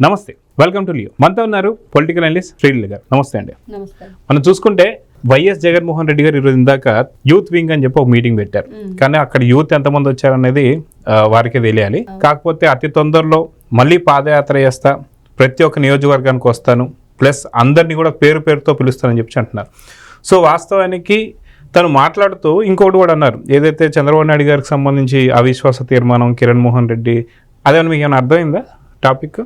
నమస్తే, welcome to Leo. మనతో ఉన్నారు పొలిటికల్ అనలిస్ట్ శ్రీరెడ్డి గారు. నమస్తే అండి. నమస్తే. మనం చూసుకుంటే వైఎస్ జగన్మోహన్ రెడ్డి గారు ఈరోజు ఇందాక యూత్ వింగ్ అని చెప్పి ఒక మీటింగ్ పెట్టారు. కానీ అక్కడ యూత్ ఎంతమంది వచ్చారనేది వారికి తెలియాలి. కాకపోతే అతి తొందరలో మళ్ళీ పాదయాత్ర చేస్తా, ప్రతి ఒక్క నియోజకవర్గానికి వస్తాను, ప్లస్ అందరినీ కూడా పేరు పేరుతో పిలుస్తానని చెప్పి అంటున్నారు. సో వాస్తవానికి తను మాట్లాడుతూ ఇంకోటి కూడా అన్నారు, ఏదైతే చంద్రబాబు నాయుడు గారికి సంబంధించి అవిశ్వాస తీర్మానం, కిరణ్ మోహన్ రెడ్డి, అదేమన్నా మీకు ఏమైనా అర్థమైందా టాపిక్?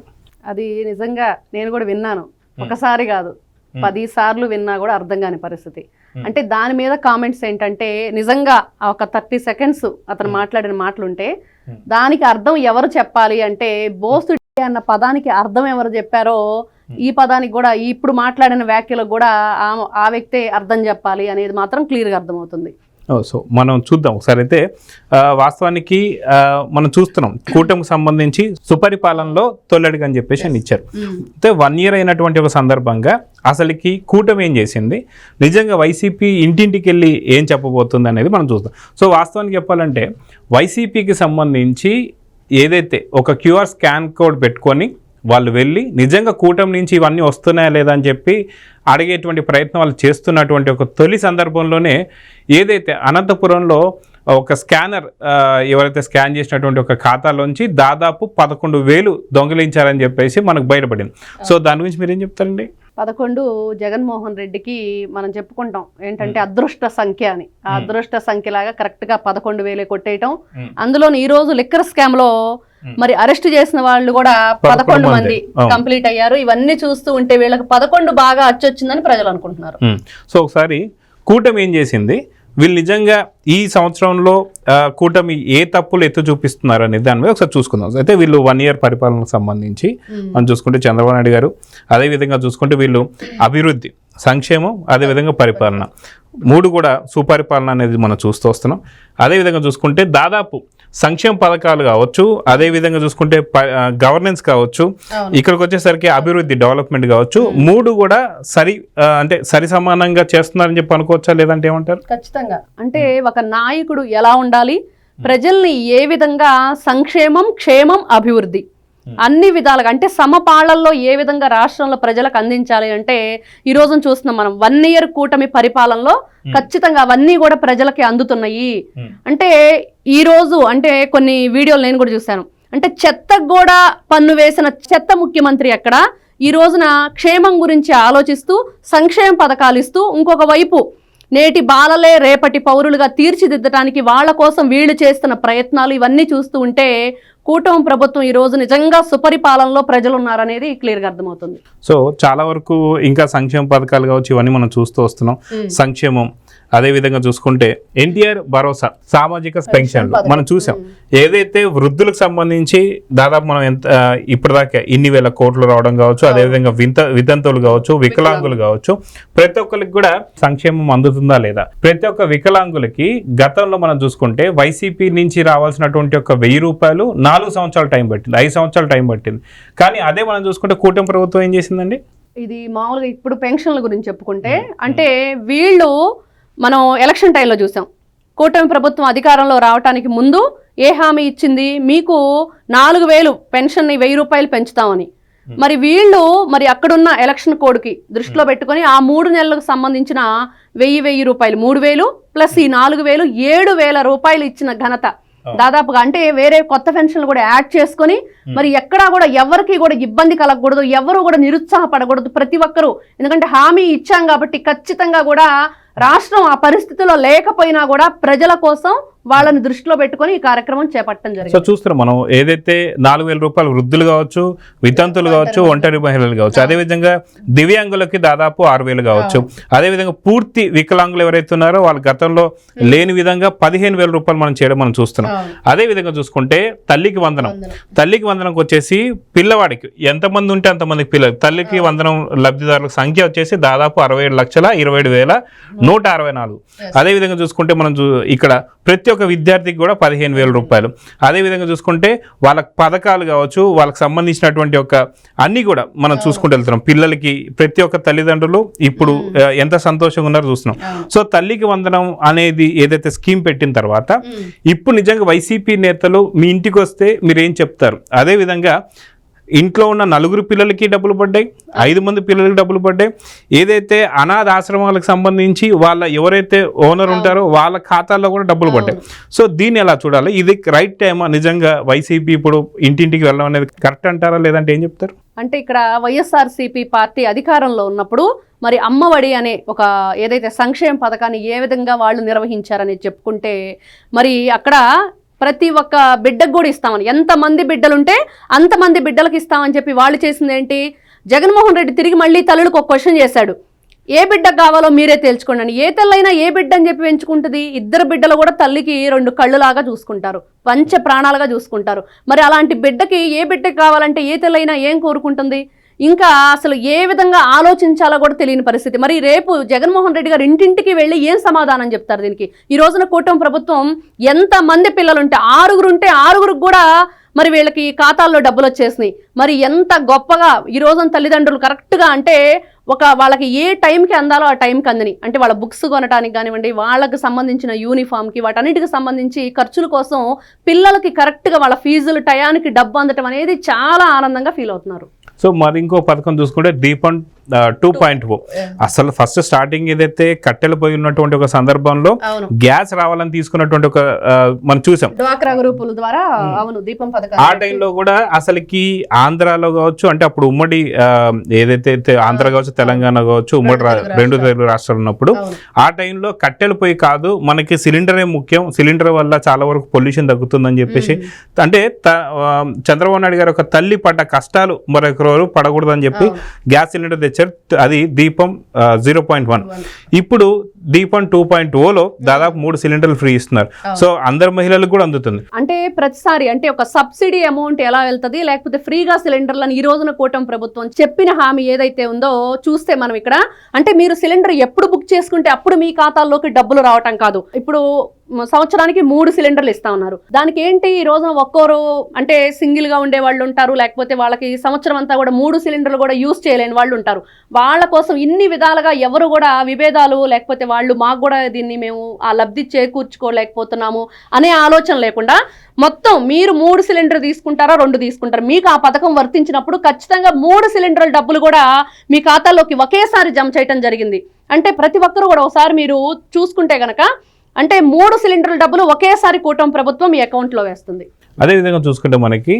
అది నిజంగా నేను కూడా విన్నాను, ఒకసారి కాదు 10 సార్లు విన్నా కూడా అర్థం కాని పరిస్థితి. అంటే దాని మీద కామెంట్స్ ఏంటంటే, నిజంగా ఒక 30 సెకండ్స్ అతను మాట్లాడిన మాటలుంటే దానికి అర్థం ఎవరు చెప్పాలి అంటే, బోసుడి అన్న పదానికి అర్థం ఎవరు చెప్పారో ఈ పదానికి కూడా ఇప్పుడు మాట్లాడిన వ్యాఖ్యలకు కూడా ఆ వ్యక్తే అర్థం చెప్పాలి అనేది మాత్రం క్లియర్గా అర్థమవుతుంది. సో మనం చూద్దాం ఒకసారి. అయితే వాస్తవానికి మనం చూస్తున్నాం కూటమికి సంబంధించి సుపరిపాలనలో తొలడిగా అని చెప్పేసి అని ఇచ్చారు. అయితే 1 year అయినటువంటి ఒక సందర్భంగా అసలుకి కూటమి ఏం చేసింది, నిజంగా వైసీపీ ఇంటింటికి వెళ్ళి ఏం చెప్పబోతుంది అనేది మనం చూద్దాం. సో వాస్తవానికి చెప్పాలంటే వైసీపీకి సంబంధించి ఏదైతే ఒక QR స్కాన్ కోడ్ పెట్టుకొని వాళ్ళు వెళ్ళి నిజంగా కూటమి నుంచి ఇవన్నీ వస్తున్నాయా లేదా అని చెప్పి అడిగేటువంటి ప్రయత్నం వాళ్ళు చేస్తున్నటువంటి ఒక తొలి సందర్భంలోనే ఏదైతే అనంతపురంలో ఒక స్కానర్ ఎవరైతే స్కాన్ చేసినటువంటి ఒక ఖాతాలోంచి దాదాపు 11,000 దొంగిలించారని చెప్పేసి మనకు బయటపడింది. సో దాని గురించి మీరేం చెప్తారండి? 11 జగన్మోహన్ రెడ్డికి మనం చెప్పుకుంటాం ఏంటంటే అదృష్ట సంఖ్య అని. ఆ అదృష్ట సంఖ్యలాగా కరెక్ట్గా 11,000 కొట్టేయటం. అందులో ఈ రోజు లిక్కర్ స్కామ్ లో మరి అరెస్ట్ చేసిన వాళ్ళు కూడా 11 మంది కంప్లీట్ అయ్యారు. ఇవన్నీ చూస్తూ ఉంటే వీళ్ళకి 11 బాగా అచ్చొచ్చిందని ప్రజలు అనుకుంటున్నారు. సో ఒకసారి కూటమి ఏం చేసింది, వీళ్ళు నిజంగా ఈ సంవత్సరంలో కూటమి ఏ తప్పులు ఎత్తు చూపిస్తున్నారు అనేది దాని మీద ఒకసారి చూసుకుందాం. అయితే వీళ్ళు 1 year పరిపాలనకు సంబంధించి మనం చూసుకుంటే చంద్రబాబు నాయుడు గారు, అదేవిధంగా చూసుకుంటే వీళ్ళు అభివృద్ధి, సంక్షేమం, అదేవిధంగా పరిపాలన, 3 కూడా సుపరిపాలన అనేది మనం చూస్తూ వస్తున్నాం. అదేవిధంగా చూసుకుంటే దాదాపు సంక్షేమ పథకాలు కావచ్చు, అదేవిధంగా చూసుకుంటే గవర్నెన్స్ కావచ్చు, ఇక్కడికి వచ్చేసరికి అభివృద్ధి, డెవలప్మెంట్ కావచ్చు, 3 కూడా అంటే సరి సమానంగా చేస్తున్నారని చెప్పి అనుకోవచ్చా, లేదంటే ఏమంటారు? ఖచ్చితంగా. అంటే ఒక నాయకుడు ఎలా ఉండాలి, ప్రజల్ని ఏ విధంగా సంక్షేమం, క్షేమం, అభివృద్ధి అన్ని విధాలుగా అంటే సమపాళ్లలో ఏ విధంగా రాష్ట్రంలో ప్రజలకు అందించాలి అంటే ఈ రోజు చూస్తున్నాం మనం 1 year కూటమి పరిపాలనలో ఖచ్చితంగా అవన్నీ కూడా ప్రజలకి అందుతున్నాయి. అంటే ఈ రోజు అంటే కొన్ని వీడియోలు నేను కూడా చూశాను, అంటే చెత్తకు కూడా పన్ను వేసిన చెత్త ముఖ్యమంత్రి ఎక్కడ, ఈ రోజున క్షేమం గురించి ఆలోచిస్తూ సంక్షేమ పథకాలు ఇస్తూ, ఇంకొక వైపు నేటి బాలలే రేపటి పౌరులుగా తీర్చిదిద్దడానికి వాళ్ళ కోసం వీళ్ళు చేస్తున్న ప్రయత్నాలు ఇవన్నీ చూస్తూ ఉంటే కూటమి ప్రభుత్వం ఈ రోజు నిజంగా సుపరిపాలనలో ప్రజలు ఉన్నారనేది క్లియర్గా అర్థమవుతుంది. సో చాలా వరకు ఇంకా సంక్షేమ పథకాలు కావచ్చు, ఇవన్నీ మనం చూస్తూ వస్తున్నాం. సంక్షేమం, అదేవిధంగా చూసుకుంటే ఎన్టీఆర్ భరోసా, సామాజిక పెన్షన్లు మనం చూసాం. ఏదైతే వృద్ధులకు సంబంధించి దాదాపు మనం ఇప్పటిదాకా ఇన్ని వేల కోట్లు రావడం కావచ్చు, అదేవిధంగా వితంతువులు కావచ్చు, వికలాంగులు కావచ్చు, ప్రతి ఒక్కరికి కూడా సంక్షేమం అందుతుందా లేదా? ప్రతి ఒక్క వికలాంగులకి గతంలో మనం చూసుకుంటే వైసీపీ నుంచి రావాల్సినటువంటి ఒక 1,000 రూపాయలు 4 సంవత్సరాలు టైం పట్టింది, 5 సంవత్సరాలు టైం పట్టింది. కానీ అదే మనం చూసుకుంటే కూటమి ప్రభుత్వం ఏం చేసిందండి, ఇది మామూలుగా ఇప్పుడు పెన్షన్ల గురించి చెప్పుకుంటే అంటే వీళ్ళు మనం ఎలక్షన్ టైంలో చూసాం, కూటమి ప్రభుత్వం అధికారంలో రావడానికి ముందు ఏ హామీ ఇచ్చింది, మీకు 4,000 పెన్షన్ని 1,000 రూపాయలు పెంచుతామని. మరి వీళ్ళు మరి అక్కడున్న ఎలక్షన్ కోడ్కి దృష్టిలో పెట్టుకొని ఆ 3 నెలలకు సంబంధించిన 1,000 రూపాయలు 3,000 ప్లస్ ఈ 4,000 7,000 రూపాయలు ఇచ్చిన ఘనత దాదాపుగా. అంటే వేరే కొత్త పెన్షన్లు కూడా యాడ్ చేసుకొని మరి ఎక్కడా కూడా ఎవరికి కూడా ఇబ్బంది కలగకూడదు, ఎవరు కూడా నిరుత్సాహపడకూడదు, ప్రతి ఒక్కరూ, ఎందుకంటే హామీ ఇచ్చాం కాబట్టి ఖచ్చితంగా కూడా రాష్ట్రం ఆ పరిస్థితిలో లేకపోయినా కూడా ప్రజల కోసం వాళ్ళని దృష్టిలో పెట్టుకొని ఈ కార్యక్రమం చేపట్టడం జరిగింది. సో చూస్తున్నాం మనం ఏదైతే 4,000 రూపాయలు వృద్ధులు కావచ్చు, వితంతులు కావచ్చు, ఒంటరి మహిళలు కావచ్చు, అదేవిధంగా దివ్యాంగులకి దాదాపు 6,000 కావచ్చు, అదేవిధంగా పూర్తి వికలాంగులు ఎవరైతే ఉన్నారో వాళ్ళ గతంలో లేని విధంగా 15,000 రూపాయలు మనం చేయడం మనం చూస్తున్నాం. అదేవిధంగా చూసుకుంటే తల్లికి వందనం, తల్లికి వందనంకి వచ్చేసి పిల్లవాడికి ఎంతమంది ఉంటే అంతమందికి పిల్లలు, తల్లికి వందనం లబ్ధిదారుల సంఖ్య వచ్చేసి దాదాపు 67,27,164. అదేవిధంగా చూసుకుంటే మనం ఇక్కడ ప్రతి ఒక్క విద్యార్థికి కూడా 15,000 రూపాయలు. అదేవిధంగా చూసుకుంటే వాళ్ళ పథకాలు కావచ్చు, వాళ్ళకి సంబంధించినటువంటి ఒక అన్ని కూడా మనం చూసుకుంటూ వెళ్తున్నాం. పిల్లలకి ప్రతి ఒక్క తల్లిదండ్రులు ఇప్పుడు ఎంత సంతోషంగా ఉన్నారో చూస్తున్నాం. సో తల్లికి వందనం అనేది ఏదైతే స్కీమ్ పెట్టిన తర్వాత ఇప్పుడు నిజంగా వైసీపీ నేతలు మీ ఇంటికి వస్తే మీరు ఏం చెప్తారు? అదేవిధంగా ఇంట్లో ఉన్న 4 పిల్లలకి డబ్బులు పడ్డాయి, 5 మంది పిల్లలకి డబ్బులు పడ్డాయి. ఏదైతే అనాథ ఆశ్రమాలకు సంబంధించి వాళ్ళ ఎవరైతే ఓనర్ ఉంటారో వాళ్ళ ఖాతాల్లో కూడా డబ్బులు పడ్డాయి. సో దీన్ని ఎలా చూడాలి? ఇది రైట్ టైమా నిజంగా వైసీపీ ఇప్పుడు ఇంటింటికి వెళ్ళడం అనేది కరెక్ట్ అంటారా, లేదంటే ఏం చెప్తారు? అంటే ఇక్కడ వైఎస్ఆర్సీపీ పార్టీ అధికారంలో ఉన్నప్పుడు మరి అమ్మఒడి అనే ఒక ఏదైతే సంక్షేమ పథకాన్ని ఏ విధంగా వాళ్ళు నిర్వహించారని చెప్పుకుంటే, మరి అక్కడ ప్రతి ఒక్క బిడ్డకు కూడా ఇస్తామని, ఎంతమంది బిడ్డలుంటే అంతమంది బిడ్డలకు ఇస్తామని చెప్పి వాళ్ళు చేసింది ఏంటి, జగన్మోహన్ రెడ్డి తిరిగి మళ్ళీ తల్లులకు ఒక క్వశ్చన్ చేశాడు, ఏ బిడ్డకు కావాలో మీరే తేల్చుకోండి అని. ఏ తల్లైనా ఏ బిడ్డ అని చెప్పి పెంచుకుంటుంది? 2 బిడ్డలు కూడా తల్లికి 2 కళ్ళులాగా చూసుకుంటారు, పంచ ప్రాణాలుగా చూసుకుంటారు. మరి అలాంటి బిడ్డకి ఏ బిడ్డకి కావాలంటే ఏ తల్లైనా ఏం కోరుకుంటుంది? ఇంకా అసలు ఏ విధంగా ఆలోచించాలో కూడా తెలియని పరిస్థితి. మరి రేపు జగన్మోహన్ రెడ్డి గారు ఇంటింటికి వెళ్ళి ఏం సమాధానం చెప్తారు దీనికి? ఈ రోజున కూటమి ప్రభుత్వం ఎంతమంది పిల్లలుంటే 6 ఉంటే 6 కూడా మరి వీళ్ళకి ఖాతాల్లో డబ్బులు వచ్చేసినాయి. మరి ఎంత గొప్పగా ఈ రోజున తల్లిదండ్రులు కరెక్ట్గా అంటే వాళ్ళకి ఏ టైంకి అందాలో ఆ టైంకి అందని, అంటే వాళ్ళ బుక్స్ కొనడానికి కానివ్వండి, వాళ్ళకి సంబంధించిన యూనిఫామ్కి వాటన్నిటికి సంబంధించి ఖర్చుల కోసం పిల్లలకి కరెక్ట్గా వాళ్ళ ఫీజులు టయానికి డబ్బు అందటం అనేది చాలా ఆనందంగా ఫీల్ అవుతున్నారు. సో మరి ఇంకో పథకం చూసుకుంటే దీపం 2.0. అసలు ఫస్ట్ స్టార్టింగ్ ఏదైతే కట్టెలు పోయి ఉన్నటువంటి ఒక సందర్భంలో గ్యాస్ రావాలని తీసుకున్నటువంటి ఒక మనం చూసాం డ్వాక్రా గ్రూపుల ద్వారా. అవును, దీపం పథకం ఆ టైంలో కూడా అసలుకి ఆంధ్రాలో కావచ్చు, అంటే అప్పుడు ఉమ్మడి ఏదైతే ఆంధ్ర కావచ్చు, తెలంగాణ కావచ్చు, ఉమ్మడి 2 తెలుగు రాష్ట్రాలు ఉన్నప్పుడు ఆ టైంలో కట్టెలు పోయి కాదు, మనకి సిలిండరే ముఖ్యం, సిలిండర్ వల్ల చాలా వరకు పొల్యూషన్ తగ్గుతుందని చెప్పేసి, అంటే చంద్రబాబు నాయుడు గారు ఒక తల్లి పడ్డ కష్టాలు మరొకరు పడకూడదని చెప్పి గ్యాస్ సిలిండర్ తెచ్చారు. అది దీపం 0.1. ఇప్పుడు దీపం 2.0లో దాదాపు 3 సిలిండర్లు ఫ్రీ ఇస్తున్నారు. సో అందరు మహిళలకు కూడా అందుతుంది. అంటే ప్రతిసారి అంటే ఒక సబ్సిడీ అమౌంట్ ఎలా వెళ్తుంది, లేకపోతే ఫ్రీగా సిలిండర్లను ఈ రోజున కూటమి ప్రభుత్వం చెప్పిన హామీ ఏదైతే ఉందో చూస్తే మనం ఇక్కడ అంటే మీరు సిలిండర్ ఎప్పుడు బుక్ చేసుకుంటే అప్పుడు మీ ఖాతాల్లోకి డబ్బులు రావటం కాదు. ఇప్పుడు సంవత్సరానికి 3 సిలిండర్లు ఇస్తా ఉన్నారు. దానికి ఏంటి, ఈ రోజున ఒక్కోరు అంటే సింగిల్ గా ఉండే వాళ్ళు ఉంటారు, లేకపోతే వాళ్ళకి సంవత్సరం అంతా కూడా 3 సిలిండర్లు కూడా యూజ్ చేయలేని వాళ్ళు ఉంటారు. వాళ్ళ కోసం ఇన్ని విధాలుగా ఎవరు కూడా విభేదాలు లేకపోతే వాళ్ళు మాకు కూడా దీన్ని మేము ఆ లబ్ధి చేకూర్చుకోలేకపోతున్నాము అనే ఆలోచన లేకుండా మొత్తం మీరు 3 సిలిండర్ తీసుకుంటారా 2 తీసుకుంటారు, మీకు ఆ పథకం వర్తించినప్పుడు ఖచ్చితంగా 3 సిలిండర్ల డబ్బులు కూడా మీ ఖాతాలోకి ఒకేసారి జమ చేయటం జరిగింది. అంటే ప్రతి ఒక్కరు కూడా ఒకసారి మీరు చూసుకుంటే గనక అంటే 3 సిలిండర్ల డబ్బులు ఒకేసారి కూటమి ప్రభుత్వం మీ అకౌంట్లో వేస్తుంది. అదేవిధంగా చూసుకుంటే మనకి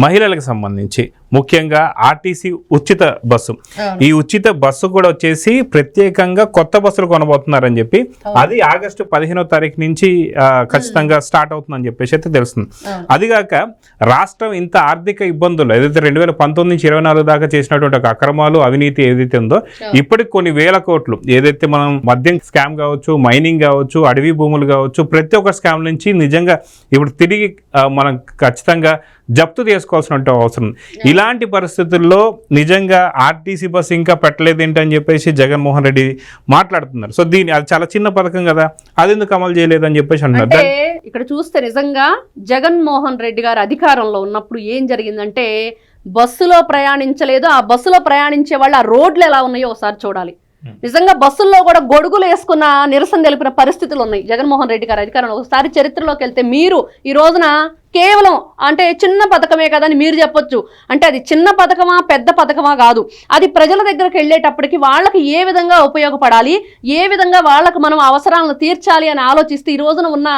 మహిళలకు సంబంధించి ముఖ్యంగా ఆర్టీసీ ఉచిత బస్సు, ఈ ఉచిత బస్సు కూడా వచ్చేసి ప్రత్యేకంగా కొత్త బస్సులు కొనబోతున్నారని చెప్పి అది ఆగస్టు 15వ తారీఖు నుంచి ఖచ్చితంగా స్టార్ట్ అవుతుందని చెప్పేసి అయితే తెలుస్తుంది. అదిగాక రాష్ట్రం ఇంత ఆర్థిక ఇబ్బందులు ఏదైతే 2019 నుంచి 24 దాకా చేసినటువంటి ఒక అక్రమాలు అవినీతి ఏదైతే ఉందో ఇప్పటికి కొన్ని వేల కోట్లు ఏదైతే మనం మద్యం స్కామ్ కావచ్చు, మైనింగ్ కావచ్చు, అడవి భూములు కావచ్చు, ప్రతి ఒక్క స్కామ్ నుంచి నిజంగా ఇప్పుడు తిరిగి మనం ఖచ్చితంగా జప్తు చేసుకోవాల్సిన అవసరం. ఇలాంటి పరిస్థితుల్లో నిజంగా ఆర్టీసీ బస్సు ఇంకా పెట్టలేదు ఏంటని చెప్పేసి జగన్మోహన్ రెడ్డి మాట్లాడుతున్నారు. సో అది చాలా చిన్న పథకం కదా, అది ఎందుకు అమలు చేయలేదని చెప్పేసి అంటున్నారు. ఇక్కడ చూస్తే నిజంగా జగన్మోహన్ రెడ్డి గారు అధికారంలో ఉన్నప్పుడు ఏం జరిగిందంటే బస్సులో ప్రయాణించలేదు. ఆ బస్సులో ప్రయాణించే వాళ్ళు ఆ రోడ్లు ఎలా ఉన్నాయో ఒకసారి చూడాలి. నిజంగా బస్సుల్లో కూడా గొడుగులు వేసుకున్న నిరసన తెలిపిన పరిస్థితులు ఉన్నాయి జగన్మోహన్ రెడ్డి గారు అధికారంలో. ఒకసారి చరిత్రలోకి వెళ్తే మీరు ఈ రోజున కేవలం అంటే చిన్న పథకమే కదా అని మీరు చెప్పొచ్చు. అంటే అది చిన్న పథకమా పెద్ద పథకమా కాదు, అది ప్రజల దగ్గరకు వెళ్ళేటప్పటికి వాళ్ళకి ఏ విధంగా ఉపయోగపడాలి, ఏ విధంగా వాళ్ళకు మనం అవసరాలను తీర్చాలి అని ఆలోచిస్తే ఈ రోజున ఉన్న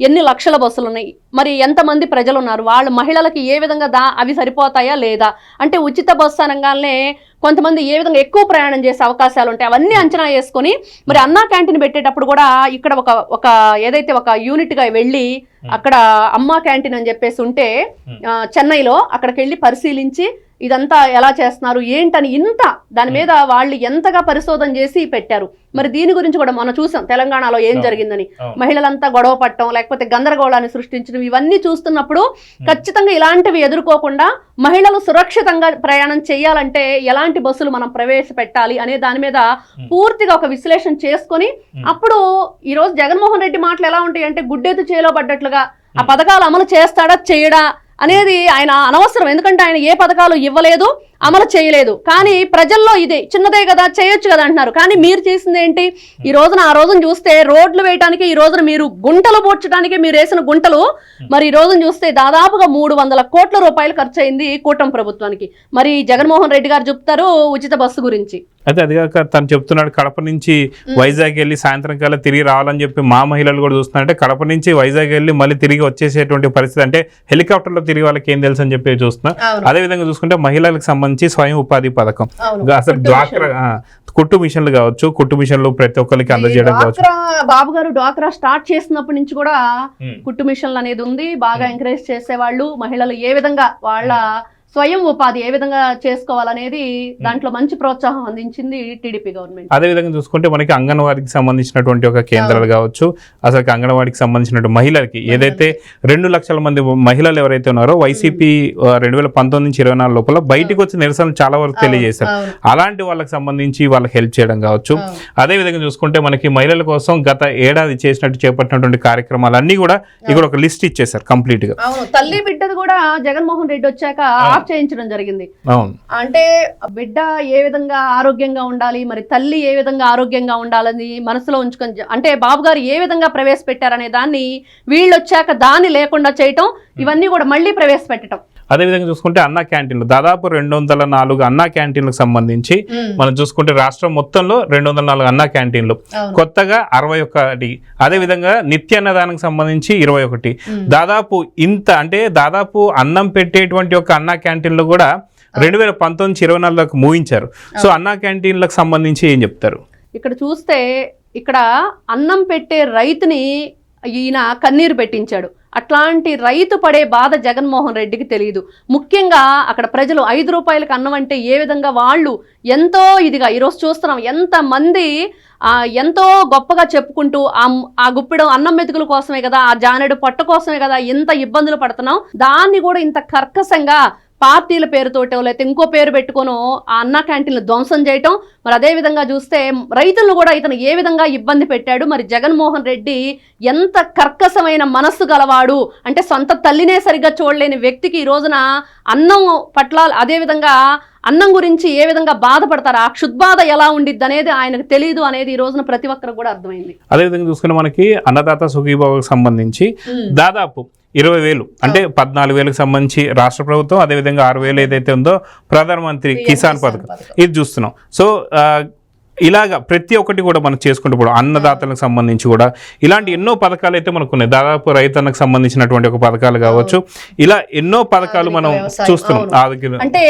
ఎన్ని లక్షల బస్సులు ఉన్నాయి, మరి ఎంతమంది ప్రజలు ఉన్నారు, వాళ్ళ మహిళలకి ఏ విధంగా అవి సరిపోతాయా లేదా, అంటే ఉచిత బస్సు అనగానే కొంతమంది ఏ విధంగా ఎక్కువ ప్రయాణం చేసే అవకాశాలు ఉంటాయి అవన్నీ అంచనా వేసుకొని మరి అన్నా క్యాంటీన్ పెట్టేటప్పుడు కూడా ఇక్కడ ఒక ఏదైతే ఒక యూనిట్గా వెళ్ళి అక్కడ అమ్మా క్యాంటీన్ అని చెప్పేసి ఉంటే చెన్నైలో అక్కడికి వెళ్ళి పరిశీలించి ఇదంతా ఎలా చేస్తున్నారు ఏంటని ఇంత దాని మీద వాళ్ళు ఎంతగా పరిశోధన చేసి పెట్టారు. మరి దీని గురించి కూడా మనం చూసాం తెలంగాణలో ఏం జరిగిందని, మహిళలంతా గొడవ పట్టడం లేకపోతే గందరగోళాన్ని సృష్టించడం ఇవన్నీ చూస్తున్నప్పుడు ఖచ్చితంగా ఇలాంటివి ఎదుర్కోకుండా మహిళలు సురక్షితంగా ప్రయాణం చేయాలంటే ఎలాంటి బస్సులు మనం ప్రవేశపెట్టాలి అనే దాని మీద పూర్తిగా ఒక విశ్లేషణ చేసుకొని అప్పుడు ఈరోజు జగన్మోహన్ రెడ్డి మాటలు ఎలా ఉంటాయి అంటే గుడ్డెత్తు చేలో పడ్డట్లుగా ఆ పథకాలు అమలు చేస్తాడా చేయడా అనేది ఆయన అనవసరం. ఎందుకంటే ఆయన ఏ పథకాలు ఇవ్వలేదు, అమలు చేయలేదు. కానీ ప్రజల్లో ఇదే చిన్నదే కదా, చేయొచ్చు కదా అంటున్నారు. కానీ మీరు చేసింది ఏంటి? ఈ రోజున ఆ రోజున చూస్తే రోడ్లు వేయడానికి, ఈ రోజున మీరు గుంటలు పోడ్చడానికి మీరు వేసిన గుంటలు మరి ఈ రోజున చూస్తే దాదాపుగా 300 కోట్ల రూపాయలు ఖర్చు అయింది కూటమి ప్రభుత్వానికి. మరి జగన్మోహన్ రెడ్డి గారు చెప్తారు ఉచిత బస్సు గురించి. అయితే అదిగాక తను చెప్తున్నాడు కడప నుంచి వైజాగ్ వెళ్ళి సాయంత్రం కల్లా తిరిగి రావాలని చెప్పి మా మహిళలు కూడా చూస్తున్నారంటే కడప నుంచి వైజాగ్ వెళ్ళి మళ్ళీ తిరిగి వచ్చేసేటువంటి పరిస్థితి, అంటే హెలికాప్టర్లో తిరిగి వాళ్ళకి ఏం తెలుసు అని చెప్పి చూస్తున్నాం. అదే విధంగా చూసుకుంటే మహిళలకు సంబంధించి స్వయం ఉపాధి పథకం, అసలు డ్వాక్రా కుట్టు మిషన్లు కావచ్చు, కుట్టు మిషన్లు ప్రతి ఒక్కరికి అందజేయడం కావచ్చు. బాబు గారు డ్వాక్రా స్టార్ట్ చేసినప్పటి నుంచి కూడా కుట్టు మిషన్లు అనేది ఉంది. బాగా ఎంకరేజ్ చేసేవాళ్ళు, మహిళలు ఏ విధంగా వాళ్ళ స్వయం ఉపాధి ఏ విధంగా చేసుకోవాలనేది దాంట్లో మంచి ప్రోత్సాహం అందించింది టీడీపీ గవర్నమెంట్. అదే విధంగా చూసుకుంటే మనకి అంగన్వాడికి సంబంధించినటువంటి ఒక కేంద్రాలు కావచ్చు, అసలు అంగన్వాడికి సంబంధించినటువంటి మహిళలకి ఏదైతే 2 లక్షల మంది మహిళలు ఎవరైతే ఉన్నారో వైసీపీ 2019 నుంచి 24 లోపల బయటకు వచ్చి నిరసనలు చాలా వరకు తెలియజేశారు. అలాంటి వాళ్ళకి సంబంధించి వాళ్ళకి హెల్ప్ చేయడం కావచ్చు. అదే విధంగా చూసుకుంటే మనకి మహిళల కోసం గత ఏడాది చేపట్టినటువంటి కార్యక్రమాలన్నీ కూడా ఇక్కడ ఒక లిస్ట్ ఇచ్చేసారు కంప్లీట్ గా. తల్లి బిడ్డది కూడా జగన్మోహన్ రెడ్డి వచ్చాక చేయించడం జరిగింది. అంటే బిడ్డ ఏ విధంగా ఆరోగ్యంగా ఉండాలి, మరి తల్లి ఏ విధంగా ఆరోగ్యంగా ఉండాలని మనసులో ఉంచుకొని, అంటే బాబు గారు ఏ విధంగా ప్రవేశపెట్టారనే దాన్ని వీళ్ళు వచ్చాక దాన్ని లేకుండా చేయటం, ఇవన్నీ కూడా మళ్ళీ ప్రవేశపెట్టడం. అదేవిధంగా చూసుకుంటే అన్నా క్యాంటీన్లు దాదాపు 204 అన్నా క్యాంటీన్లకు సంబంధించి మనం చూసుకుంటే రాష్ట్రం మొత్తంలో 204 అన్నా క్యాంటీన్లు, కొత్తగా 61, అదేవిధంగా నిత్య అన్నదానికి సంబంధించి 21. దాదాపు ఇంత అంటే దాదాపు అన్నం పెట్టేటువంటి ఒక అన్నా క్యాంటీన్లు కూడా 2019-24 మూయించారు. సో అన్నా క్యాంటీన్లకు సంబంధించి ఏం చెప్తారు? ఇక్కడ చూస్తే ఇక్కడ అన్నం పెట్టే రైతుని ఈయన కన్నీరు పెట్టించాడు. అట్లాంటి రైతు పడే బాధ జగన్మోహన్ రెడ్డికి తెలియదు. ముఖ్యంగా అక్కడ ప్రజలు 5 రూపాయలకు అన్నం అంటే ఏ విధంగా వాళ్ళు ఎంతో ఇదిగా ఈరోజు చూస్తున్నాం. ఎంతమంది ఎంతో గొప్పగా చెప్పుకుంటూ ఆ గుప్పిడం అన్నం మెతుకుల కోసమే కదా, ఆ జానెడు పొట్ట కోసమే కదా ఇంత ఇబ్బందులు పడుతున్నాం, దాన్ని కూడా ఇంత కర్కశంగా పార్టీల పేరుతోటో లేకపోతే ఇంకో పేరు పెట్టుకోనో ఆ అన్నా క్యాంటీన్లు ధ్వంసం చేయటం. మరి అదే విధంగా చూస్తే రైతులను కూడా ఇతను ఏ విధంగా ఇబ్బంది పెట్టాడు. మరి జగన్మోహన్ రెడ్డి ఎంత కర్కశమైన మనస్సు గలవాడు అంటే సొంత తల్లినే సరిగ్గా చూడలేని వ్యక్తికి ఈ రోజున అన్నం పట్ల, అదేవిధంగా అన్నం గురించి ఏ విధంగా బాధపడతారు, ఆ క్షుద్బాధ ఎలా ఉండిద్ది అనేది ఆయనకు తెలియదు అనేది ఈ రోజున ప్రతి ఒక్కరికి కూడా అర్థమైంది. అదేవిధంగా చూసుకుని మనకి అన్నదాత సుఖీభావకు సంబంధించి దాదాపు 20,000 అంటే 14,000కి సంబంధించి రాష్ట్ర ప్రభుత్వం, అదేవిధంగా 6,000 ఏదైతే ఉందో ప్రధానమంత్రి కిసాన్ పథకం ఇది చూస్తున్నాం. సో ఇలాగా ప్రతి ఒక్కటి కూడా మనం చేసుకుంటూ పోవడం, అన్నదాతలకు సంబంధించి కూడా ఇలాంటి ఎన్నో పథకాలు అయితే మనకు ఉన్నాయి. దాదాపు రైతన్నకు సంబంధించినటువంటి ఒక పథకాలు కావచ్చు, ఇలా ఎన్నో పథకాలు మనం చూస్తున్నాం. అంటే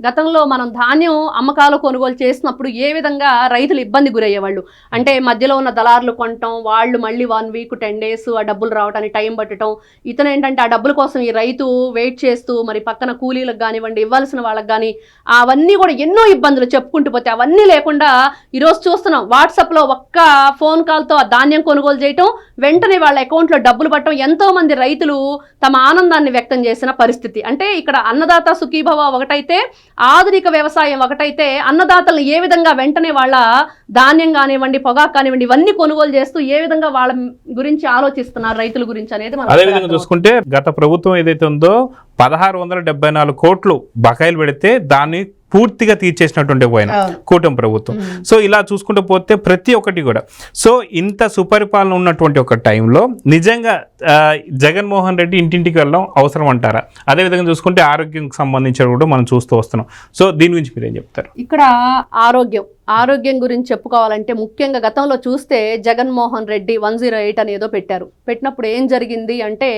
గతంలో మనం ధాన్యం అమ్మకాలు కొనుగోలు చేసినప్పుడు ఏ విధంగా రైతులు ఇబ్బంది గురయ్యేవాళ్ళు అంటే మధ్యలో ఉన్న దళారులు కొనటం, వాళ్ళు మళ్ళీ 1 వీక్ 10 డేస్ ఆ డబ్బులు రావడానికి టైం పట్టడం, ఇతను ఏంటంటే ఆ డబ్బుల కోసం ఈ రైతు వెయిట్ చేస్తూ మరి పక్కన కూలీలకు కానివ్వండి ఇవ్వాల్సిన వాళ్ళకి కానీ అవన్నీ కూడా ఎన్నో ఇబ్బందులు చెప్పుకుంటూ పోతే అవన్నీ లేకుండా ఈరోజు చూస్తున్నాం. వాట్సాప్లో ఒక్క ఫోన్ కాల్తో ఆ ధాన్యం కొనుగోలు చేయటం, వెంటనే వాళ్ళ అకౌంట్లో డబ్బులు పట్టడం, ఎంతో మంది రైతులు తమ ఆనందాన్ని వ్యక్తం చేసిన పరిస్థితి. అంటే ఇక్కడ అన్నదాత సుఖీభవ ఒకటైతే, ఆధునిక వ్యవసాయం ఒకటైతే, అన్నదాతలను ఏ విధంగా వెంటనే వాళ్ళ ధాన్యం కానివ్వండి పొగాకు కానివ్వండి ఇవన్నీ కొనుగోలు చేస్తూ ఏ విధంగా వాళ్ళ గురించి ఆలోచిస్తున్నారు రైతుల గురించి అనేది మనం అదే విధంగా చూసుకుంటే గత ప్రభుత్వం ఏదైతే ఉందో 1674 కోట్లు బకాయిలు పెడితే దాన్ని పూర్తిగా తీర్చేసినటువంటి పోయిన కూటమి ప్రభుత్వం. సో ఇలా చూసుకుంటూ పోతే ప్రతి ఒక్కటి కూడా సో ఇంత సుపరిపాలన ఉన్నటువంటి ఒక టైంలో నిజంగా జగన్మోహన్ రెడ్డి ఇంటింటికి వెళ్ళడం అవసరం అంటారా? అదేవిధంగా చూసుకుంటే ఆరోగ్యం సంబంధించిన కూడా మనం చూస్తూ వస్తున్నాం. సో దీని గురించి మీరు ఏం చెప్తారు? ఇక్కడ ఆరోగ్యం గురించి చెప్పుకోవాలంటే ముఖ్యంగా గతంలో చూస్తే జగన్మోహన్ రెడ్డి 108 అనేదో పెట్టినప్పుడు ఏం జరిగింది అంటే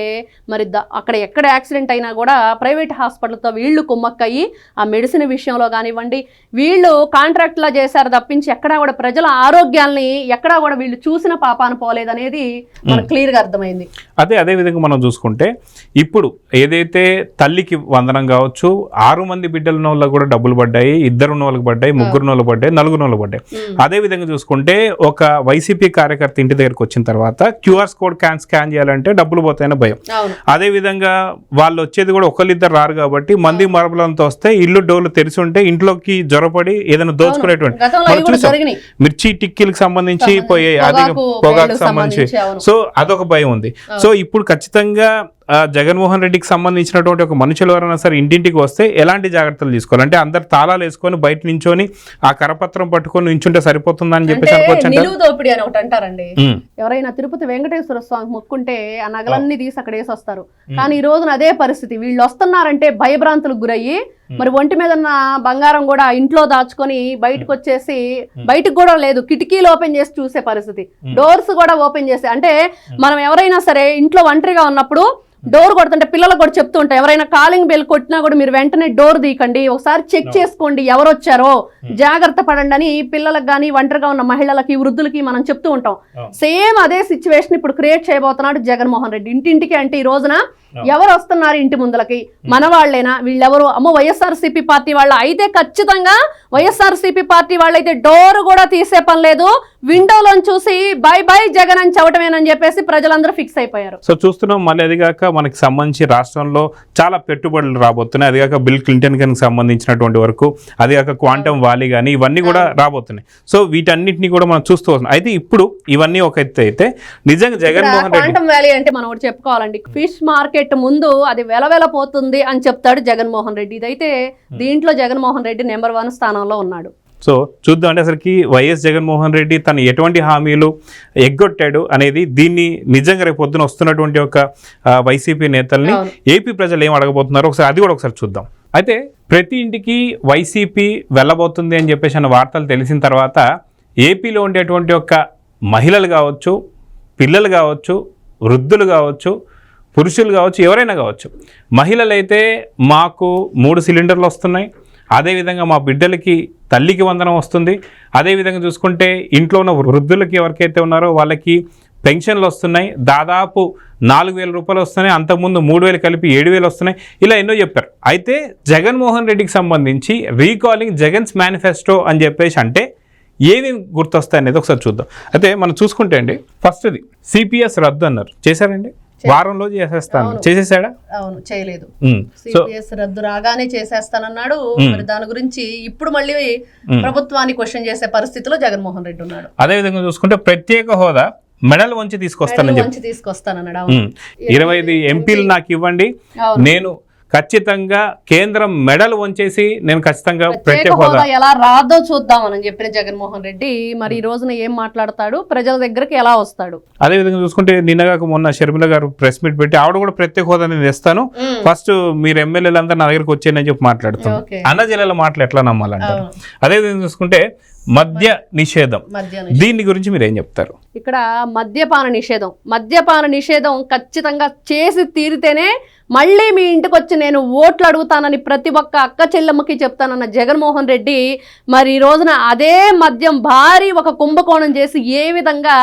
మరి అక్కడ ఎక్కడ యాక్సిడెంట్ అయినా కూడా ప్రైవేట్ హాస్పిటల్తో వీళ్ళు కుమ్మక్కయ్యి ఆ మెడిసిన్ విషయంలో కానివ్వండి వీళ్ళు కాంట్రాక్ట్లా చేశారు తప్పించి ఎక్కడా కూడా ప్రజల ఆరోగ్యాల్ని ఎక్కడా కూడా వీళ్ళు చూసిన పాపాన పోలేదనేది మనకు క్లియర్గా అర్థమైంది. అదే విధంగా మనం చూసుకుంటే ఇప్పుడు ఏదైతే తల్లికి వందనం కావచ్చు, 6 మంది బిడ్డల వాళ్ళకి కూడా డబ్బులు పడ్డాయి, 2 ఉన్న వాళ్ళకి పడ్డాయి, 3 ఉన్న వాళ్ళకి పడ్డాయి, 4 ఉన్న వాళ్ళకి పడ్డాయి. అదే విధంగా చూసుకుంటే ఒక వైసీపీ కార్యకర్త ఇంటి దగ్గరకు వచ్చిన తర్వాత క్యూఆర్ కోడ్ స్కాన్ చేయాలంటే డబ్బులు పోతాయని భయం. అదే విధంగా వాళ్ళు వచ్చేది కూడా ఒకళ్ళిద్దరు రారు కాబట్టి మంది మరబలంతో వస్తే ఇల్లు డోర్లు తెరిచి ఉంటే ఇంట్లోకి జ్వరపడి ఏదైనా దోచుకునేటువంటి మిర్చి టిక్కీలకు సంబంధించి పోయే అది పొగాకు సంబంధించి సో అదొక భయం ఉంది. సో ఇప్పుడు ఖచ్చితంగా జగన్మోహన్ రెడ్డికి సంబంధించినటువంటి ఒక మనుషులు ఎవరైనా సరే ఇంటింటికి వస్తే ఎలాంటి జాగ్రత్తలు తీసుకోవాలి? అంటే అందరు తాళాలు వేసుకొని బయట నించొని ఆ కరపత్రం పట్టుకొని నించుంటే సరిపోతుందని చెప్పేసి అనుకోవచ్చు. నిలువు దోపిడీ అని ఒకటి అంటారండి. ఎవరైనా తిరుపతి వెంకటేశ్వర స్వామి మొక్కుంటే ఆ నగలన్నీ తీసి అక్కడ వేసి వస్తారు. కానీ ఈ రోజున అదే పరిస్థితి. వీళ్ళు వస్తున్నారంటే భయభ్రాంతులకు గురయ్యి మరి ఒంటి మీద ఉన్న బంగారం కూడా ఇంట్లో దాచుకొని బయటకు వచ్చేసి, బయటకు కూడా లేదు, కిటికీలు ఓపెన్ చేసి చూసే పరిస్థితి, డోర్స్ కూడా ఓపెన్ చేసి. అంటే మనం ఎవరైనా సరే ఇంట్లో ఒంటరిగా ఉన్నప్పుడు డోర్ కొడుతుంటే పిల్లలకు కూడా చెప్తూ ఉంటాం, ఎవరైనా కాలింగ్ బెల్ కొట్టినా కూడా మీరు వెంటనే డోర్ తీయకండి, ఒకసారి చెక్ చేసుకోండి ఎవరు వచ్చారో, జాగ్రత్త పడండి అని పిల్లలకు కానీ ఒంటరిగా ఉన్న మహిళలకి వృద్ధులకి మనం చెప్తూ ఉంటాం. సేమ్ అదే సిచ్యువేషన్ ఇప్పుడు క్రియేట్ చేయబోతున్నాడు జగన్మోహన్ రెడ్డి. ఇంటింటికి అంటే ఈ రోజున ఎవరు వస్తున్నారు ఇంటి ముందలకి, మన వాళ్ళేనా, వీళ్ళెవరు, అమ్మో వైఎస్ఆర్సీపీ పార్టీ వాళ్ళ అయితే ఖచ్చితంగా వైఎస్ఆర్సీపీ పార్టీ వాళ్ళైతే డోర్ కూడా తీసే పని లేదు, విండోలో చూసి బై బై జగన్ అని చెప్పటమేనని చెప్పేసి ప్రజలందరూ ఫిక్స్ అయిపోయారు. సో చూస్తున్నాం. మళ్ళీ అదిగాక మనకి సంబంధించి రాష్ట్రంలో చాలా పెట్టుబడులు రాబోతున్నాయి. అదిగాక బిల్ క్లింటన్ గారికి సంబంధించినటువంటి వరకు, అదిగాక క్వాంటమ్ వాలీ కానీ ఇవన్నీ కూడా రాబోతున్నాయి. సో వీటన్నిటిని కూడా మనం చూస్తూ వస్తున్నాం. అయితే ఇప్పుడు ఇవన్నీ ఒక ఎత్తు అయితే నిజంగా జగన్మోహన్ రెడ్డి క్వాంటమ్ వాలీ అంటే మనం ఒకటి చెప్పుకోవాలండి, ఫిష్ మార్కెట్ ముందు అది వెలవెలపోతుంది అని చెప్తాడు జగన్మోహన్ రెడ్డి. ఇదైతే దీంట్లో జగన్మోహన్ రెడ్డి నెంబర్ 1 స్థానంలో ఉన్నాడు. సో చూద్దాం అంటే అసలుకి వైఎస్ జగన్మోహన్ రెడ్డి తను ఎటువంటి హామీలు ఎగ్గొట్టాడు అనేది, దీన్ని నిజంగా రేపు పొద్దున వస్తున్నటువంటి ఒక వైసీపీ నేతల్ని ఏపీ ప్రజలు ఏం అడగబోతున్నారో ఒకసారి అది కూడా ఒకసారి చూద్దాం. అయితే ప్రతి ఇంటికి వైసీపీ వెళ్ళబోతుంది అని చెప్పేసి అన్న వార్తలు తెలిసిన తర్వాత ఏపీలో ఉండేటువంటి ఒక మహిళలు కావచ్చు, పిల్లలు కావచ్చు, వృద్ధులు కావచ్చు, పురుషులు కావచ్చు, ఎవరైనా కావచ్చు, మహిళలైతే మాకు 3 సిలిండర్లు వస్తున్నాయి, అదేవిధంగా మా బిడ్డలకి తల్లికి వందనం వస్తుంది, అదేవిధంగా చూసుకుంటే ఇంట్లో ఉన్న వృద్ధులకి ఎవరికైతే ఉన్నారో వాళ్ళకి పెన్షన్లు వస్తున్నాయి, దాదాపు 4,000 రూపాయలు వస్తున్నాయి, అంతకుముందు 3,000 కలిపి 7,000 వస్తున్నాయి, ఇలా ఎన్నో చెప్పారు. అయితే జగన్మోహన్ రెడ్డికి సంబంధించి రీకాలింగ్ జగన్స్ మేనిఫెస్టో అని చెప్పేసి అంటే ఏవి గుర్తొస్తాయి అనేది ఒకసారి చూద్దాం. అయితే మనం చూసుకుంటే అండి, ఫస్ట్ది సిపిఎస్ రద్దు అన్నారు, చేశారండి? వారంలో చేసేస్తాను, చేసేసాడా? అవును, చేయలేదు. సిపిఎస్ రద్దు రాగానే చేసేస్తానన్నాడు. మరి దాని గురించి ఇప్పుడు మళ్ళీ ప్రభుత్వాన్ని క్వశ్చన్ చేసే పరిస్థితిలో జగన్మోహన్ రెడ్డి ఉన్నాడు. అదే విధంగా చూసుకుంటే ప్రత్యేక హోదా మెడల్ వంచి తీసుకొస్తానని తీసుకొస్తానన్నాడు. 25 ఎంపీలు నాకు ఇవ్వండి, నేను ఖచ్చితంగా కేంద్రం మెడల్ వంచేసి నేను ఖచ్చితంగా ప్రత్యేక హోదా ఎలా రాదో చూద్దామని చెప్పిన జగన్మోహన్ రెడ్డి మరి ఈ రోజున ఏం మాట్లాడతాడు, ప్రజల దగ్గరికి ఎలా వస్తాడు? అదే విధంగా చూసుకుంటే నిన్నగాక మొన్న షర్మిల గారు ప్రెస్ మీట్ పెట్టి ఆవిడ కూడా ప్రత్యేక హోదా నేను తెస్తాను, ఫస్ట్ మీరు ఎమ్మెల్యేలంతా నా దగ్గరకు వచ్చాయని చెప్పి మాట్లాడుతాం. అన్న జిల్లాల మాటలు ఎట్లా నమ్మాలంటారు? అదే విధంగా చూసుకుంటే మద్య నిషేధం, దీని గురించి మీరు ఏం చెప్తారు? ఇక్కడ మద్యపాన నిషేధం ఖచ్చితంగా చేసి తీరితేనే మళ్ళీ మీ ఇంటికి వచ్చి నేను ఓట్లు అడుగుతానని ప్రతి ఒక్క అక్క చెల్లెమ్మకి చెప్తానన్న జగన్మోహన్ రెడ్డి మరి ఈ రోజున అదే మద్యం భారీ ఒక కుంభకోణం చేసి ఏ విధంగా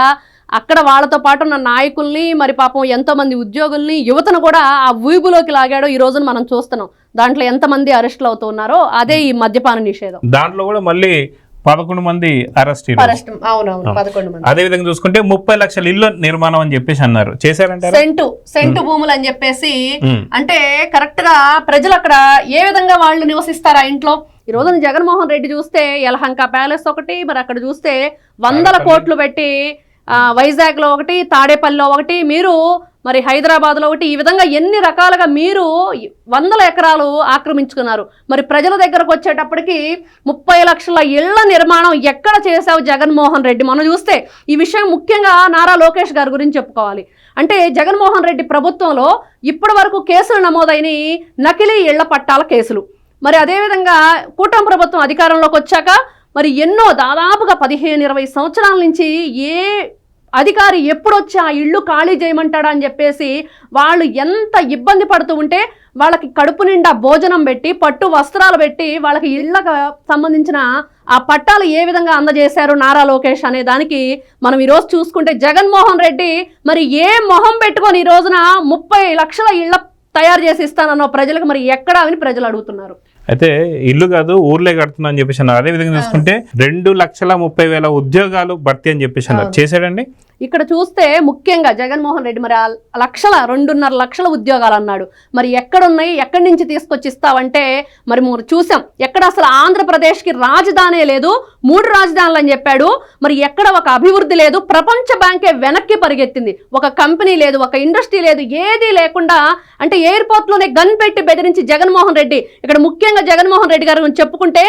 అక్కడ వాళ్ళతో పాటు ఉన్న నాయకుల్ని, మరి పాపం ఎంతో మంది ఉద్యోగుల్ని, యువతను కూడా ఆ ఊబులోకి లాగాడో ఈ రోజున మనం చూస్తున్నాం. దాంట్లో ఎంతమంది అరెస్టులు అవుతూ ఉన్నారో అదే ఈ మద్యపాన నిషేధం. దాంట్లో కూడా మళ్ళీ 11 మంది అరెస్ట్. అదే విధంగా చూసుకుంటే 30 లక్షల ఇల్లు నిర్మాణం అని చెప్పేసి అన్నారు, చేశారంటే సెంటు భూములు అని చెప్పేసి. అంటే కరెక్ట్ గా ప్రజలు అక్కడ ఏ విధంగా వాళ్ళు నివసిస్తారు ఆ ఇంట్లో? ఈ రోజున జగన్మోహన్ రెడ్డి చూస్తే యలహంక ప్యాలెస్ ఒకటి, మరి అక్కడ చూస్తే 100 కోట్లు పెట్టి వైజాగ్ లో ఒకటి, తాడేపల్లిలో ఒకటి, మీరు మరి హైదరాబాద్ లో ఒకటి, ఈ విధంగా ఎన్ని రకాలుగా మీరు 100 ఎకరాలు ఆక్రమించుకున్నారు. మరి ప్రజల దగ్గరకు వచ్చేటప్పటికి 30 లక్షల ఇళ్ల నిర్మాణం ఎక్కడ చేశావు జగన్మోహన్ రెడ్డి? మనం చూస్తే ఈ విషయం ముఖ్యంగా నారా లోకేష్ గారి గురించి చెప్పుకోవాలి. అంటే జగన్మోహన్ రెడ్డి ప్రభుత్వంలో ఇప్పటి వరకు కేసులు నమోదైన నకిలీ ఇళ్ల పట్టాల కేసులు, మరి అదేవిధంగా కూటమి ప్రభుత్వం అధికారంలోకి వచ్చాక మరి ఎన్నో దాదాపుగా 15-20 సంవత్సరాల నుంచి ఏ అధికారి ఎప్పుడు వచ్చి ఆ ఇళ్ళు ఖాళీ చేయమంటాడా అని చెప్పేసి వాళ్ళు ఎంత ఇబ్బంది పడుతూ ఉంటే వాళ్ళకి కడుపు నిండా భోజనం పెట్టి, పట్టు వస్త్రాలు పెట్టి, వాళ్ళకి ఇళ్ళకు సంబంధించిన ఆ పట్టాలు ఏ విధంగా అందజేశారు నారా లోకేష్ అనే దానికి మనం ఈరోజు చూసుకుంటే జగన్మోహన్ రెడ్డి మరి ఏ మొహం పెట్టుకొని ఈ రోజున 30 లక్షల ఇళ్ళ తయారు చేసి ఇస్తానన్న ప్రజలకు మరి ఎక్కడ అని ప్రజలు అడుగుతున్నారు. అయితే ఇల్లు కాదు ఊర్లే కడుతున్నా అని చెప్పేసి అన్నారు. అదే విధంగా చూసుకుంటే 2,30,000 ఉద్యోగాలు భర్తీ అని చెప్పేసి అన్నారు, చేశాడండి? ఇక్కడ చూస్తే ముఖ్యంగా జగన్మోహన్ రెడ్డి మరి 2.5 లక్షల ఉద్యోగాలు అన్నాడు. మరి ఎక్కడున్నాయి, ఎక్కడి నుంచి తీసుకొచ్చి ఇస్తావంటే మరి చూసాం ఎక్కడ అసలు ఆంధ్రప్రదేశ్కి రాజధానే లేదు, 3 రాజధానులు అని చెప్పాడు. మరి ఎక్కడ ఒక అభివృద్ధి లేదు, ప్రపంచ బ్యాంకే వెనక్కి పరిగెత్తింది, ఒక కంపెనీ లేదు, ఒక ఇండస్ట్రీ లేదు, ఏదీ లేకుండా అంటే ఎయిర్పోర్ట్ లోనే గన్ పెట్టి బెదిరించి జగన్మోహన్ రెడ్డి. ఇక్కడ ముఖ్యంగా జగన్మోహన్ రెడ్డి గారు చెప్పుకుంటే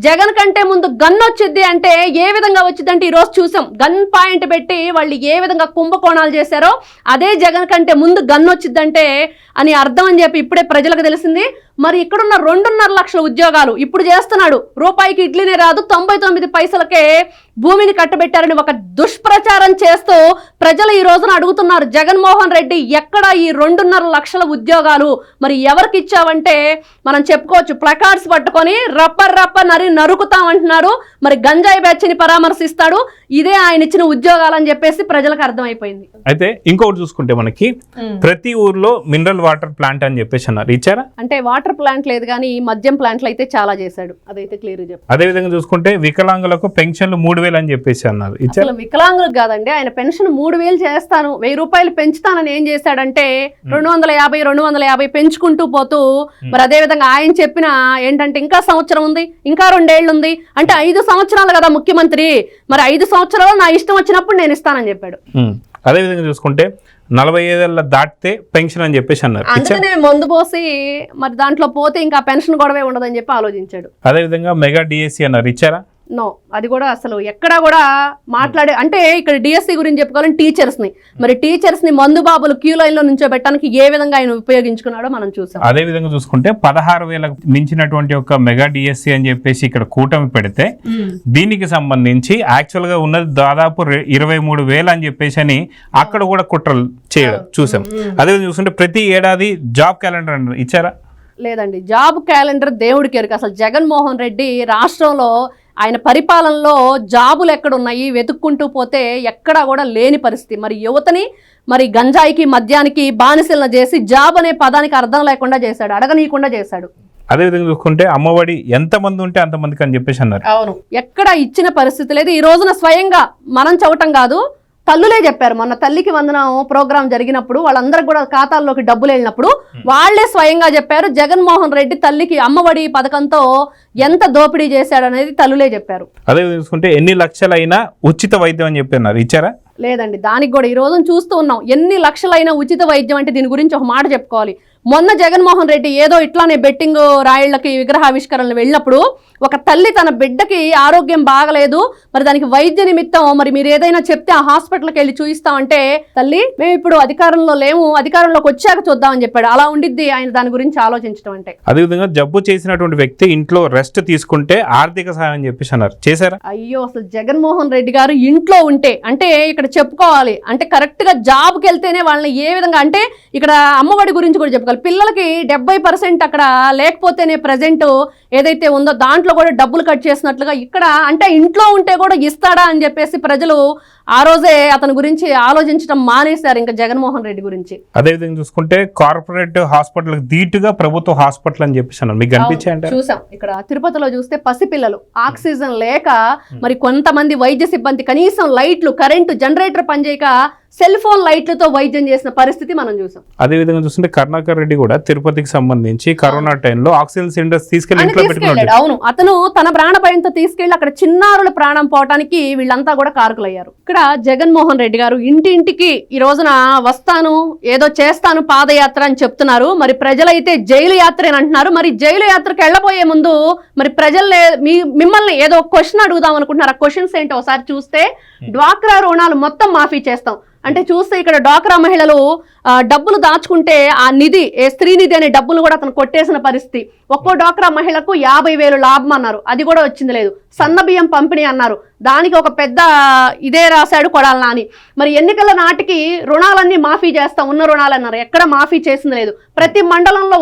జగన్ కంటే ముందు గన్ వచ్చింది అంటే ఏ విధంగా వచ్చిందంటే ఈరోజు చూసాం గన్ పాయింట్ పెట్టి వాళ్ళు ఏ విధంగా కుంభకోణాలు చేశారో అదే జగన్ కంటే ముందు గన్ వచ్చిందంటే అని అర్థం అని చెప్పి ఇప్పుడే ప్రజలకు తెలిసింది. మరి ఇక్కడున్న 2.5 లక్షల ఉద్యోగాలు ఇప్పుడు చేస్తున్నాడు, రూపాయికి ఇడ్లీనే రాదు 99 పైసలకే భూమిని కట్టబెట్టారని ఒక దుష్ప్రచారం చేస్తూ ప్రజలు ఈ రోజున అడుగుతున్నారు, జగన్మోహన్ రెడ్డి ఎక్కడ ఈ 2.5 లక్షల ఉద్యోగాలు మరి ఎవరికి ఇచ్చావంటే మనం చెప్పుకోవచ్చు ప్లకార్డ్స్ పట్టుకొని రప్ప నరుకుతామంటున్నారు. మరి గంజాయి బ్యాచ్ని పరామర్శిస్తాడు, ఇదే ఆయన ఇచ్చిన ఉద్యోగాలు అని చెప్పేసి ప్రజలకు అర్థమైపోయింది. అయితే ఇంకొకటి చూసుకుంటే మనకి ప్రతి ఊర్లో మినరల్ వాటర్ ప్లాంట్ అని చెప్పేసి అన్నారు, ఇచ్చారా? అంటే వాటర్ ప్లాంట్ లేదు కానీ మద్యం ప్లాంట్లు అయితే చాలా చేశాడు, అదైతే క్లియర్ గా చెప్పారు. అదే విధంగా చూసుకుంటే వికలాంగులకు పెన్షన్లు 3,000 అని చెప్పేసి అన్నారు, ఇచ్చారు? వికలాంగులకు కాదండి, ఆయన పెన్షన్ 3,000 చేస్తాను, 1,000 రూపాయలు పెంచుతానని ఏం చేశాడంటే 250 పెంచుకుంటూ పోతూ మరి అదే విధంగా ఆయన చెప్పిన ఏంటంటే ఇంకా సంవత్సరం ఉంది, ఇంకా 2 ఏళ్ళు ఉంది అంటే 5 సంవత్సరాలు కదా ముఖ్యమంత్రి, మరి 5 సంవత్సరాలు నా ఇష్టం వచ్చినప్పుడు నేను ఇస్తానని చెప్పాడు. అదే విధంగా చూసుకుంటే 45 ఏళ్ళ దాటితే పెన్షన్ అని చెప్పేసి అన్నారు, అందుకనే మందు పోసి మరి దాంట్లో పోతే ఇంకా పెన్షన్ గొడవే ఉండదని చెప్పి ఆలోచించాడు. అదే విధంగా మెగా డిఎస్సి అన్నారు, ఇచ్చారా? నో, అది కూడా అసలు ఎక్కడా కూడా మాట్లాడే అంటే ఇక్కడ డిఎస్సి గురించి చెప్పుకోవాలని టీచర్స్ని మరి టీచర్స్ని మందు బాబులు క్యూ లైన్లో నుంచోబెట్టడానికి ఏ విధంగా ఆయన ఉపయోగించుకున్నాడో మనం చూసాం. అదే విధంగా చూసుకుంటే 16,000 మించినటువంటి ఒక మెగా డిఎస్సి అని చెప్పేసి ఇక్కడ కూటమి పెడితే దీనికి సంబంధించి యాక్చువల్ గా ఉన్నది దాదాపు 23,000 అని చెప్పేసి అని అక్కడ కూడా కుట్రలు చేయడం చూసాం. అదే విధంగా చూసుకుంటే ప్రతి ఏడాది జాబ్ క్యాలెండర్ ఇచ్చారా? లేదండి, జాబ్ క్యాలెండర్ దేవుడికి ఎరుక. అసలు జగన్మోహన్ రెడ్డి రాష్ట్రంలో ఆయన పరిపాలనలో జాబులు ఎక్కడున్నాయి వెతుక్కుంటూ పోతే ఎక్కడా కూడా లేని పరిస్థితి. మరి యువతని మరి గంజాయికి మద్యానికి బానిసలను చేసి జాబ్ అనే పదానికి అర్థం లేకుండా చేశాడు, అడగనీయకుండా చేశాడు. అదే విధంగా చూసుకుంటే అమ్మఒడి ఎంతమంది ఉంటే అంతమందికి అని చెప్పేసి అన్నారు. అవును, ఎక్కడ ఇచ్చిన పరిస్థితి లేదు. ఈ రోజున స్వయంగా మనం చవటం కాదు, తల్లులే చెప్పారు. మొన్న తల్లికి వందనం ప్రోగ్రాం జరిగినప్పుడు వాళ్ళందరికి కూడా ఖాతాల్లోకి డబ్బులు వెళ్ళినప్పుడు వాళ్లే స్వయంగా చెప్పారు జగన్మోహన్ రెడ్డి తల్లికి అమ్మఒడి పథకంతో ఎంత దోపిడీ చేశాడు అనేది తల్లులే చెప్పారు. అదే చూసుకుంటే ఎన్ని లక్షలైనా ఉచిత వైద్యం అని చెప్పారు, ఇచ్చారా? లేదండి, దానికి కూడా ఈ రోజున చూస్తూ ఉన్నాం ఎన్ని లక్షలైన ఉచిత వైద్యం అంటే దీని గురించి ఒక మాట చెప్పుకోవాలి. మొన్న జగన్మోహన్ రెడ్డి ఏదో ఇట్లానే బెట్టింగ్ రాయిళ్లకి విగ్రహావిష్కరణలు వెళ్ళినప్పుడు ఒక తల్లి తన బిడ్డకి ఆరోగ్యం బాగలేదు, మరి దానికి వైద్య నిమిత్తం మరి మీరు ఏదైనా చెప్తే ఆ హాస్పిటల్కి వెళ్ళి చూయిస్తామంటే తల్లి మేము ఇప్పుడు అధికారంలో లేము, అధికారంలోకి వచ్చాక చూద్దామని చెప్పాడు. అలా ఉండిద్ది ఆయన దాని గురించి ఆలోచించడం అంటే. అదేవిధంగా జబ్బు చేసినటువంటి వ్యక్తి ఇంట్లో రెస్ట్ తీసుకుంటే ఆర్థిక సహాయం చెప్పేసి అన్నారు, చేశారా? అయ్యో, అసలు జగన్మోహన్ రెడ్డి గారు ఇంట్లో ఉంటే అంటే ఇక్కడ చెప్పుకోవాలి అంటే కరెక్ట్ గా జాబ్కి వెళ్తేనే వాళ్ళని ఏ విధంగా అంటే ఇక్కడ అమ్మఒడి గురించి కూడా చెప్పుకోవాలి. పిల్లలకి 70% అక్కడ లేకపోతేనే ప్రజెంట్ ఏదైతే ఉందో దాంట్లో కూడా డబ్బులు కట్ చేసినట్లుగా ఇక్కడ అంటే ఇంట్లో ఉంటే కూడా ఇస్తాడా అని చెప్పేసి ప్రజలు ఆ రోజే అతని గురించి ఆలోచించడం మానేశారు ఇంకా జగన్మోహన్ రెడ్డి గురించి. అదేవిధంగా చూసుకుంటే కార్పొరేట్ హాస్పిటల్ ధీటుగా ప్రభుత్వ హాస్పిటల్ అని చెప్పేసి మీకు కనిపించాయంటే చూసాం. ఇక్కడ తిరుపతిలో చూస్తే పసిపిల్లలు ఆక్సిజన్ లేక మరి కొంతమంది వైద్య సిబ్బంది కనీసం లైట్లు కరెంటు జనరేటర్ పనిచేయక సెల్ ఫోన్ లైట్లతో వైద్యం చేసిన పరిస్థితి మనం చూసాం. అదే విధంగా చూస్తుంటే కరుణాకర్ రెడ్డి కూడా తిరుపతికి సంబంధించి కరోనా టైంలో ఆక్సిజన్ సిలిండర్స్ తీసుకెళ్ళి అవును, అతను తన ప్రాణ భయంతో తీసుకెళ్లి అక్కడ చిన్నారుల ప్రాణం పోవటానికి వీళ్ళంతా కూడా కారకులయ్యారు. ఇక్కడ జగన్మోహన్ రెడ్డి గారు ఇంటింటికి ఈ రోజున వస్తాను ఏదో చేస్తాను పాదయాత్ర అని చెప్తున్నారు. మరి ప్రజలైతే జైలు యాత్ర అని అంటున్నారు. మరి జైలు యాత్రకు వెళ్ళబోయే ముందు మరి ప్రజల్ని మిమ్మల్ని ఏదో క్వశ్చన్ అడుగుదాం అనుకుంటున్నారు. ఆ క్వశ్చన్స్ ఏంటో ఒకసారి చూస్తే డ్వాక్రా రుణాలు మొత్తం మాఫీ చేస్తాం అంటే చూస్తే ఇక్కడ డ్వాక్రా మహిళలు డబ్బులు దాచుకుంటే ఆ నిధి స్త్రీ నిధి అనే డబ్బులు కూడా అతను కొట్టేసిన పరిస్థితి. ఒక్కో డ్వాక్రా మహిళకు 50,000 లాభం అన్నారు, అది కూడా వచ్చింది లేదు. సన్న బియ్యం పంపిణీ అన్నారు, దానికి ఒక పెద్ద ఇదే రాశాడు కొడాలి నాని. మరి ఎన్నికల నాటికి రుణాలన్నీ మాఫీ చేస్తాం ఉన్న రుణాలు అన్నారు, ఎక్కడ మాఫీ చేసింది లేదు. ప్రతి మండలంలో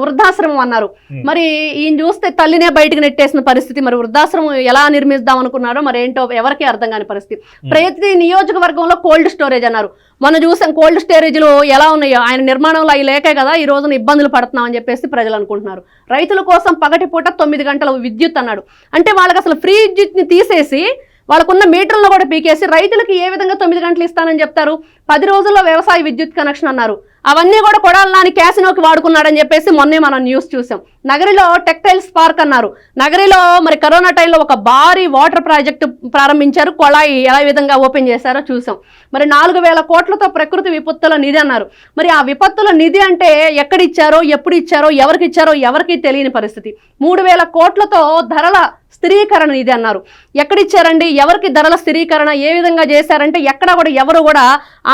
వృద్ధాశ్రమం అన్నారు. మరి ఈయన చూస్తే తల్లినే బయటకు నెట్టేసిన పరిస్థితి. మరి వృద్ధాశ్రమం ఎలా నిర్మిద్దాం అనుకున్నారో మరి ఏంటో ఎవరికీ అర్థం కాని పరిస్థితి. ప్రతి నియోజకవర్గంలో కోల్డ్ స్టోరేజ్ అన్నారు. మనం చూసాం కోల్డ్ స్టోరేజ్లు ఎలా ఉన్నాయో. ఆయన నిర్మాణంలో అవి లేకే కదా ఈ రోజున ఇబ్బందులు పడుతున్నాం అని చెప్పేసి ప్రజలు అనుకుంటున్నారు. రైతుల కోసం పగటిపూట 9 గంటల విద్యుత్ అన్నాడు. అంటే వాళ్ళకి అసలు ఫ్రీ విద్యుత్ని తీసేసి వాళ్ళకున్న మీటర్లను కూడా పీకేసి రైతులకు ఏ విధంగా 9 గంటలు ఇస్తానని చెప్తారు? 10 రోజుల్లో వ్యవసాయ విద్యుత్ కనెక్షన్ అన్నారు. అవన్నీ కూడా కొడాలి నాని క్యాసినోకి వాడుకున్నాడని చెప్పేసి మొన్నే మనం న్యూస్ చూసాం. నగరిలో టెక్టైల్స్ పార్క్ అన్నారు. నగరిలో మరి కరోనా టైంలో ఒక భారీ వాటర్ ప్రాజెక్టు ప్రారంభించారు. కొళాయి ఎలా విధంగా ఓపెన్ చేశారో చూసాం. మరి 4,000 కోట్లతో ప్రకృతి విపత్తుల నిధి అన్నారు. మరి ఆ విపత్తుల నిధి అంటే ఎక్కడిచ్చారో, ఎప్పుడు ఇచ్చారో, ఎవరికి ఇచ్చారో ఎవరికి తెలియని పరిస్థితి. 3,000 కోట్లతో ధరల స్థిరీకరణ నిధి అన్నారు. ఎక్కడిచ్చారండి, ఎవరికి ధరల స్థిరీకరణ ఏ విధంగా చేశారంటే ఎక్కడ కూడా ఎవరు కూడా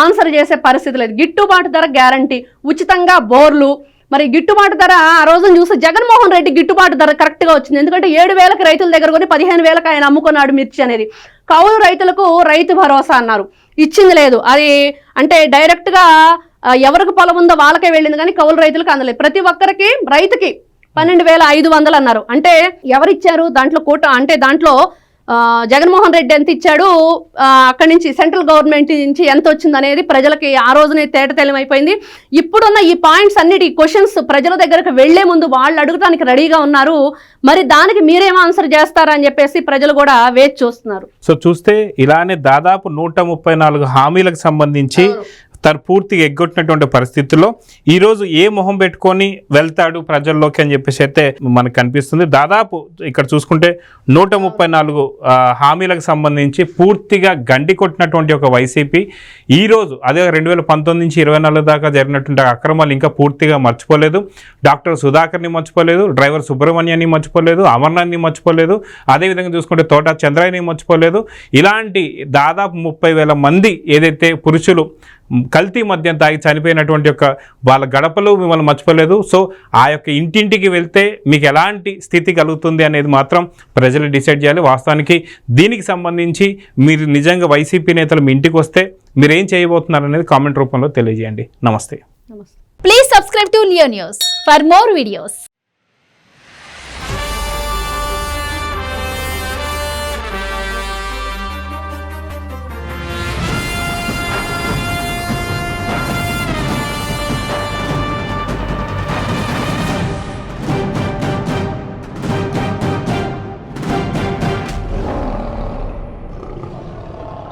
ఆన్సర్ చేసే పరిస్థితి లేదు. గిట్టుబాటు ధర గ్యారంటీ, ఉచితంగా బోర్లు. మరి గిట్టుబాటు ధర ఆ రోజున చూసి జగన్మోహన్ రెడ్డి గిట్టుబాటు ధర కరెక్ట్గా వచ్చింది. ఎందుకంటే 7,000కి రైతుల దగ్గర కొని 15,000కి ఆయన అమ్ముకున్నాడు మిర్చి అనేది. కౌలు రైతులకు రైతు భరోసా అన్నారు, ఇచ్చింది లేదు. అది అంటే డైరెక్ట్గా ఎవరికి పొలం ఉందో వాళ్ళకే వెళ్ళింది కానీ కౌలు రైతులకు అందలేదు. ప్రతి ఒక్కరికి రైతుకి 12,500 అన్నారు. అంటే ఎవరిచ్చారు దాంట్లో దాంట్లో జగన్మోహన్ రెడ్డి ఎంత ఇచ్చాడు, అక్కడి నుంచి సెంట్రల్ గవర్నమెంట్ నుంచి ఎంత వచ్చింది అనేది ప్రజలకి ఆ రోజునే తేటతెల్లిమైపోయింది. ఇప్పుడున్న ఈ పాయింట్స్ అన్నిటి క్వశ్చన్స్ ప్రజల దగ్గరకు వెళ్లే ముందు వాళ్ళు అడగడానికి రెడీగా ఉన్నారు. మరి దానికి మీరేం ఆన్సర్ చేస్తారని చెప్పేసి ప్రజలు కూడా వేచి చూస్తున్నారు. సో చూస్తే ఇలానే దాదాపు 134 హామీలకు సంబంధించి తను పూర్తిగా ఎగ్గొట్టినటువంటి పరిస్థితుల్లో ఈరోజు ఏ మొహం పెట్టుకొని వెళ్తాడు ప్రజల్లోకి అని చెప్పేసి అయితే మనకు కనిపిస్తుంది. దాదాపు ఇక్కడ చూసుకుంటే 134 హామీలకు సంబంధించి పూర్తిగా గండి కొట్టినటువంటి ఒక వైసీపీ ఈరోజు అదే 2019 నుంచి 24 దాకా జరిగినటువంటి అక్రమాలు ఇంకా పూర్తిగా మర్చిపోలేదు. డాక్టర్ సుధాకర్ని మర్చిపోలేదు, డ్రైవర్ సుబ్రహ్మణ్యాన్ని మర్చిపోలేదు, అమర్నాథ్ని మర్చిపోలేదు, అదేవిధంగా చూసుకుంటే తోట చంద్రాయని మర్చిపోలేదు. ఇలాంటి దాదాపు 30,000 మంది ఏదైతే పురుషులు కల్తీ మద్యం తాగి చనిపోయినటువంటి యొక్క వాళ్ళ గడపలు మిమ్మల్ని మర్చిపోలేదు. సో ఆ యొక్క ఇంటింటికి వెళ్తే మీకు ఎలాంటి స్థితి కలుగుతుంది అనేది మాత్రం ప్రజలు డిసైడ్ చేయాలి. వాస్తవానికి దీనికి సంబంధించి మీరు నిజంగా వైసీపీ నేతలు మీ ఇంటికి వస్తే మీరు ఏం చేయబోతున్నారు అనేది కామెంట్ రూపంలో తెలియజేయండి. నమస్తే. Please subscribe to Leo News for more videos.